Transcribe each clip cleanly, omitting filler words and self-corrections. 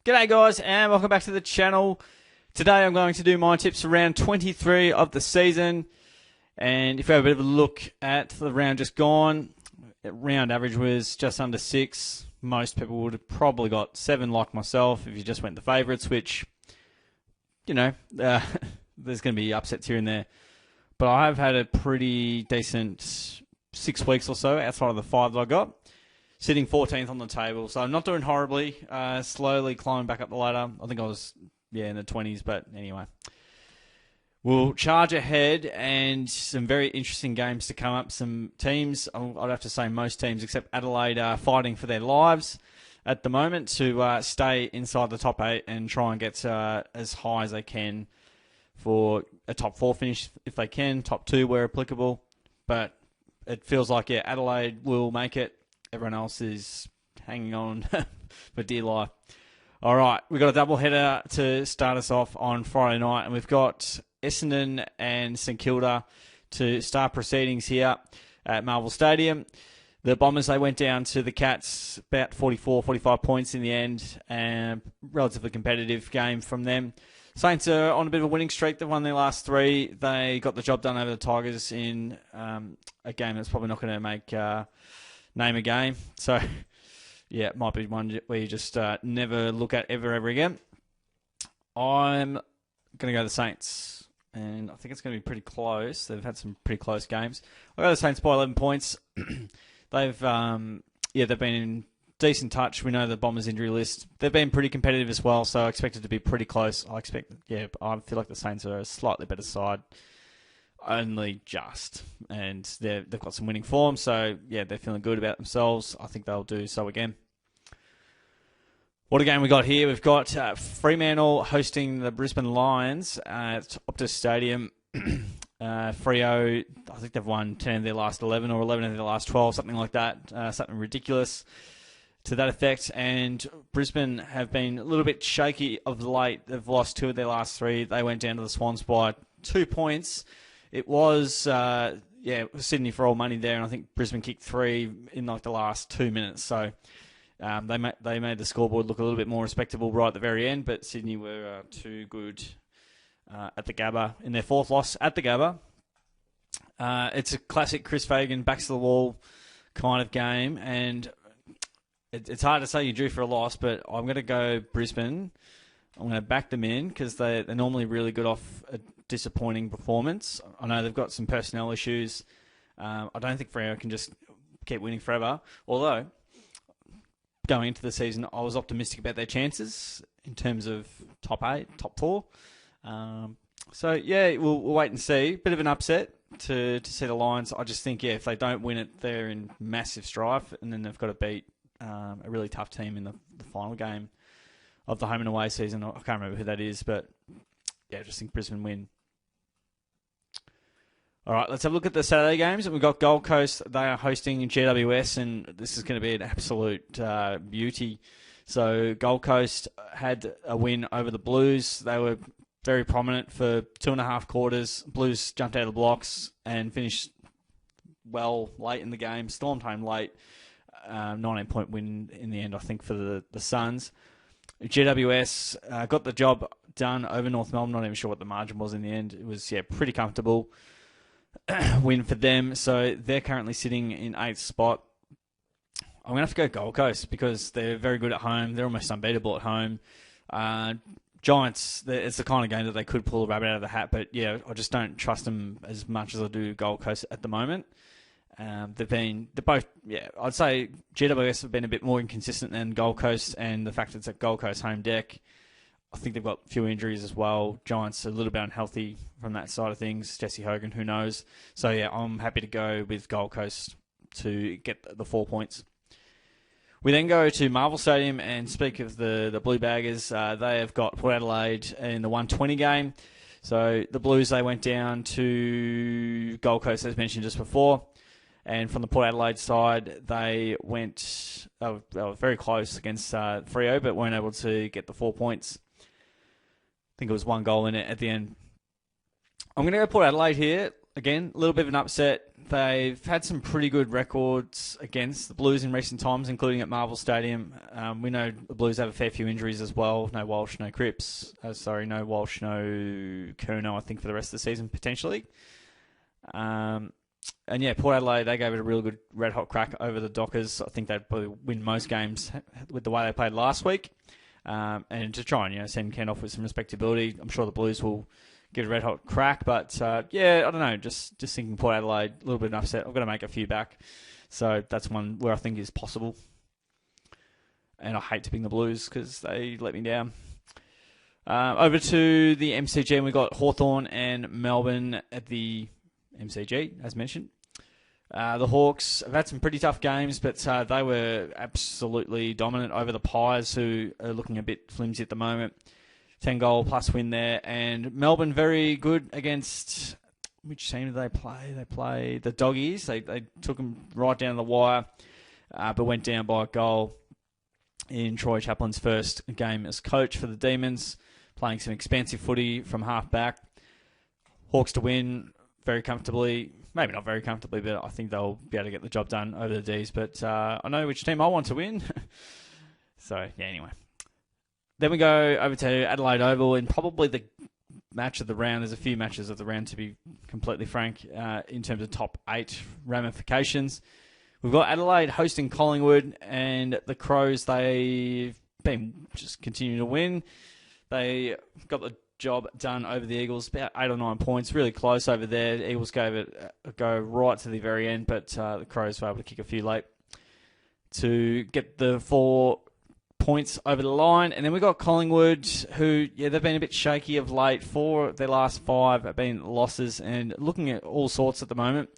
G'day guys and welcome back to the channel. Today I'm going to do my tips for round 23 of the season. And if we have a bit of a look at the round just gone, round average was just under 6. Most people would have probably got 7 like myself if you just went the favourites, which, you know, there's going to be upsets here and there. But I have had a pretty decent 6 weeks or so outside of the 5 that I got. Sitting 14th on the table, so I'm not doing horribly. Slowly climbing back up the ladder. I think I was, in the 20s, but anyway. We'll charge ahead, and some very interesting games to come up. Some teams, I'd have to say most teams except Adelaide, are fighting for their lives at the moment to stay inside the top 8 and try and get as high as they can for a top 4 finish if they can, top 2 where applicable. But it feels like, Adelaide will make it. Everyone else is hanging on for dear life. All right, we've got a double header to start us off on Friday night, and we've got Essendon and St Kilda to start proceedings here at Marvel Stadium. The Bombers, they went down to the Cats, about 44, 45 points in the end, and relatively competitive game from them. Saints are on a bit of a winning streak. They've won their last 3. They got the job done over the Tigers in a game that's probably not going to make... name a game. So, it might be one where you just never look at ever again. I'm going to go the Saints, and I think it's going to be pretty close. They've had some pretty close games. I got the Saints by 11 points. They've been in decent touch. We know the Bombers injury list. They've been pretty competitive as well, so I expect it to be pretty close. I feel like the Saints are a slightly better side. Only just. And they've got some winning form, so they're feeling good about themselves. I think they'll do so again. What a game we got here. We've got Fremantle hosting the Brisbane Lions at Optus Stadium. Freo, I think they've won 10 of their last 11 or 11 of their last 12, something like that. Something ridiculous to that effect. And Brisbane have been a little bit shaky of late. They've lost 2 of their last 3. They went down to the Swans by 2 points. It was, Sydney for all money there, and I think Brisbane kicked 3 in the last 2 minutes. So they made the scoreboard look a little bit more respectable right at the very end, but Sydney were too good at the Gabba in their 4th loss at the Gabba. It's a classic Chris Fagan backs to the wall kind of game, and it's hard to say you're due for a loss, but I'm going to go Brisbane. I'm going to back them in because they're normally really good off a disappointing performance. I know they've got some personnel issues. I don't think Freo can just keep winning forever. Although, going into the season, I was optimistic about their chances in terms of top 8, top 4. We'll wait and see. Bit of an upset to see the Lions. I just think, if they don't win it, they're in massive strife, and then they've got to beat a really tough team in the final game of the home and away season. I can't remember who that is, but I just think Brisbane win. All right, let's have a look at the Saturday games. We've got Gold Coast. They are hosting GWS, and this is going to be an absolute beauty. So Gold Coast had a win over the Blues. They were very prominent for 2.5 quarters. Blues jumped out of the blocks and finished well late in the game, stormed home late. 19-point win in the end, I think, for the Suns. GWS got the job done over North Melbourne. Not even sure what the margin was in the end. It was pretty comfortable win for them. So they're currently sitting in 8th spot. I'm going to have to go Gold Coast because they're very good at home. They're almost unbeatable at home. Giants, it's the kind of game that they could pull a rabbit out of the hat, but I just don't trust them as much as I do Gold Coast at the moment. I'd say GWS have been a bit more inconsistent than Gold Coast, and the fact that it's at Gold Coast home deck, I think they've got a few injuries as well. Giants are a little bit unhealthy from that side of things. Jesse Hogan, who knows? So I'm happy to go with Gold Coast to get the 4 points. We then go to Marvel Stadium and speak of the Blue Baggers. They have got Port Adelaide in the 120 game. So the Blues, they went down to Gold Coast, as mentioned just before. And from the Port Adelaide side, they were very close against Freo, but weren't able to get the 4 points. I think it was 1 goal in it at the end. I'm going to go Port Adelaide here. Again, a little bit of an upset. they've had some pretty good records against the Blues in recent times, including at Marvel Stadium. We know the Blues have a fair few injuries as well. No Walsh, no Cripps. No Walsh, no Curnow, I think, for the rest of the season, potentially. And yeah, Port Adelaide, they gave it a real good red-hot crack over the Dockers. I think they'd probably win most games with the way they played last week. And to try and send Kent off with some respectability, I'm sure the Blues will give it a red-hot crack. But yeah, I don't know, just thinking Port Adelaide, a little bit of upset. I've got to make a few back. So that's one where I think is possible. And I hate tipping the Blues because they let me down. Over to the MCG, and we got Hawthorn and Melbourne at the MCG, as mentioned. The Hawks have had some pretty tough games, but they were absolutely dominant over the Pies, who are looking a bit flimsy at the moment. 10-goal plus win there. And Melbourne very good against... Which team did they play? They played the Doggies. They took them right down the wire, but went down by a goal in Troy Chaplin's first game as coach for the Demons, playing some expansive footy from half-back. Hawks to win very comfortably. Maybe not very comfortably, but I think they'll be able to get the job done over the Ds. But I know which team I want to win. So, yeah, anyway. Then we go over to Adelaide Oval, and probably the match of the round. There's a few matches of the round, to be completely frank, in terms of top 8 ramifications. We've got Adelaide hosting Collingwood, and the Crows, they've been just continuing to win. They got the job done over the Eagles, about 8 or 9 points, really close over there. The Eagles gave it a go right to the very end, but the Crows were able to kick a few late to get the 4 points over the line. And then we got Collingwood, who, they've been a bit shaky of late. 4 of their last 5 have been losses and looking at all sorts at the moment.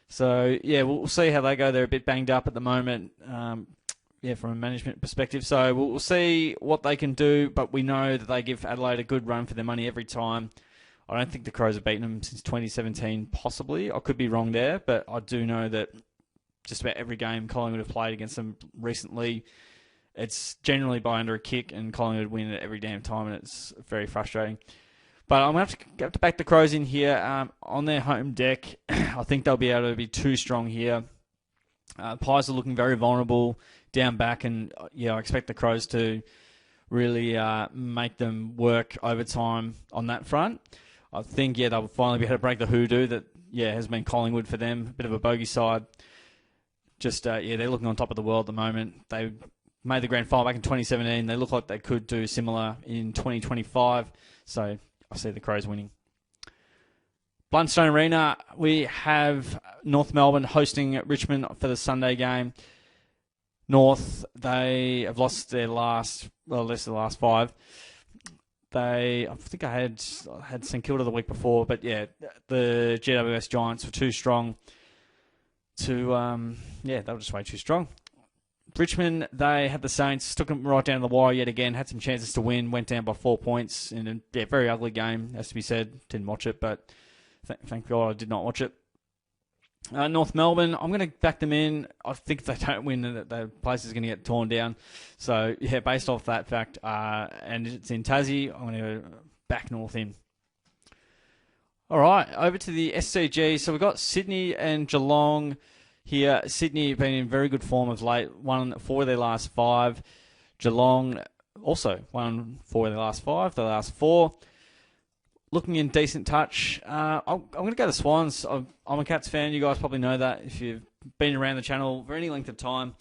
So, we'll see how they go. They're a bit banged up at the moment, from a management perspective. So we'll see what they can do, but we know that they give Adelaide a good run for their money every time. I don't think the Crows have beaten them since 2017, possibly. I could be wrong there, but I do know that just about every game Collingwood have played against them recently, it's generally by under a kick, and Collingwood win it every damn time, and it's very frustrating. But I'm going to have to back the Crows in here on their home deck. I think they'll be able to be too strong here. Pies are looking very vulnerable down back, and I expect the Crows to really make them work overtime on that front. I think they'll finally be able to break the hoodoo that has been Collingwood for them, a bit of a bogey side. Just they're looking on top of the world at the moment. They made the grand final back in 2017. They look like they could do similar in 2025. So I see the Crows winning. Blundstone Arena, we have North Melbourne hosting Richmond for the Sunday game. North, they have lost their last 5. I think I had St Kilda the week before, but the GWS Giants were too strong they were just way too strong. Richmond, they had the Saints, took them right down the wire yet again, had some chances to win, went down by 4 points in a very ugly game, has to be said. Didn't watch it, but thank God I did not watch it. North Melbourne, I'm going to back them in. I think if they don't win, the place is going to get torn down. So, based off that fact, and it's in Tassie, I'm going to back North in. All right, over to the SCG. So we've got Sydney and Geelong here. Sydney have been in very good form of late, won 4 of their last 5. Geelong also won 4 of their last 5, their last 4. Looking in decent touch. I'm going to go to Swans. I'm a Cats fan. You guys probably know that if you've been around the channel for any length of time.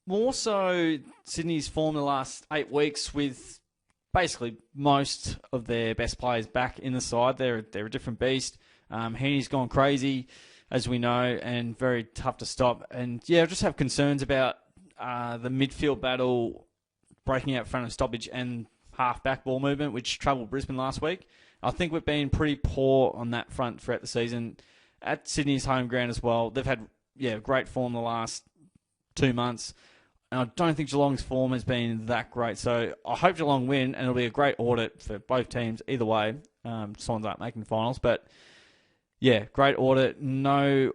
More so, Sydney's form the last 8 weeks with basically most of their best players back in the side. They're a different beast. Heaney's gone crazy, as we know, and very tough to stop. And I just have concerns about the midfield battle breaking out front of stoppage and half-back ball movement, which troubled Brisbane last week. I think we've been pretty poor on that front throughout the season. At Sydney's home ground as well, they've had great form the last 2 months. And I don't think Geelong's form has been that great. So I hope Geelong win, and it'll be a great audit for both teams either way. Swans aren't making the finals, but great audit. No,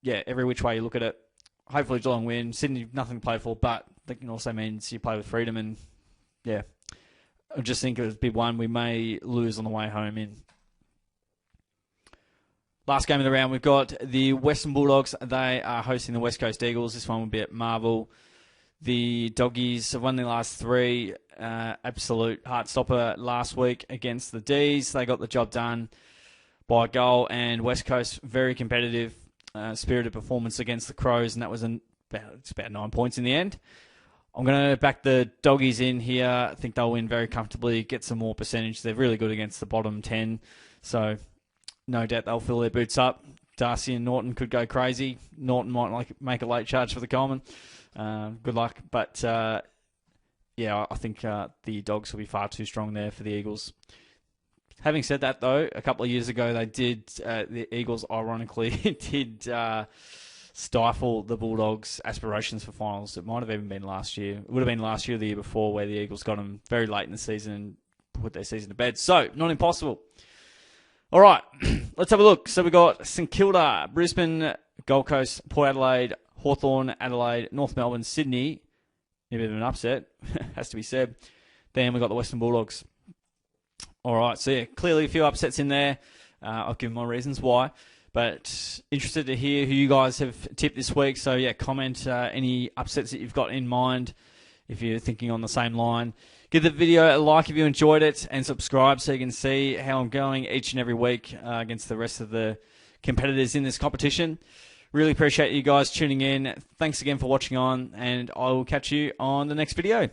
every which way you look at it. Hopefully Geelong win. Sydney, nothing to play for, but that can also mean you play with freedom, and I just think it would be one we may lose on the way home in. Last game of the round, we've got the Western Bulldogs. They are hosting the West Coast Eagles. This one will be at Marvel. The Doggies have won their last 3. Absolute heartstopper last week against the D's. They got the job done by a goal, and West Coast, very competitive, spirited performance against the Crows, and that was about 9 points in the end. I'm going to back the Doggies in here. I think they'll win very comfortably, get some more percentage. They're really good against the bottom 10, so no doubt they'll fill their boots up. Darcy and Norton could go crazy. Norton might make a late charge for the Coleman. Good luck. But, I think the Dogs will be far too strong there for the Eagles. Having said that, though, a couple of years ago, the Eagles, ironically, did stifle the Bulldogs' aspirations for finals. It might have even been last year. It would have been last year or the year before, where the Eagles got them very late in the season and put their season to bed. So, not impossible. All right, let's have a look. So we've got St Kilda, Brisbane, Gold Coast, Port Adelaide, Hawthorn, Adelaide, North Melbourne, Sydney. A bit of an upset, has to be said. Then we've got the Western Bulldogs. All right, so yeah, clearly a few upsets in there. I've given my reasons why. But interested to hear who you guys have tipped this week. So yeah, comment any upsets that you've got in mind if you're thinking on the same line. Give the video a like if you enjoyed it, and subscribe so you can see how I'm going each and every week against the rest of the competitors in this competition. Really appreciate you guys tuning in. Thanks again for watching on, and I will catch you on the next video.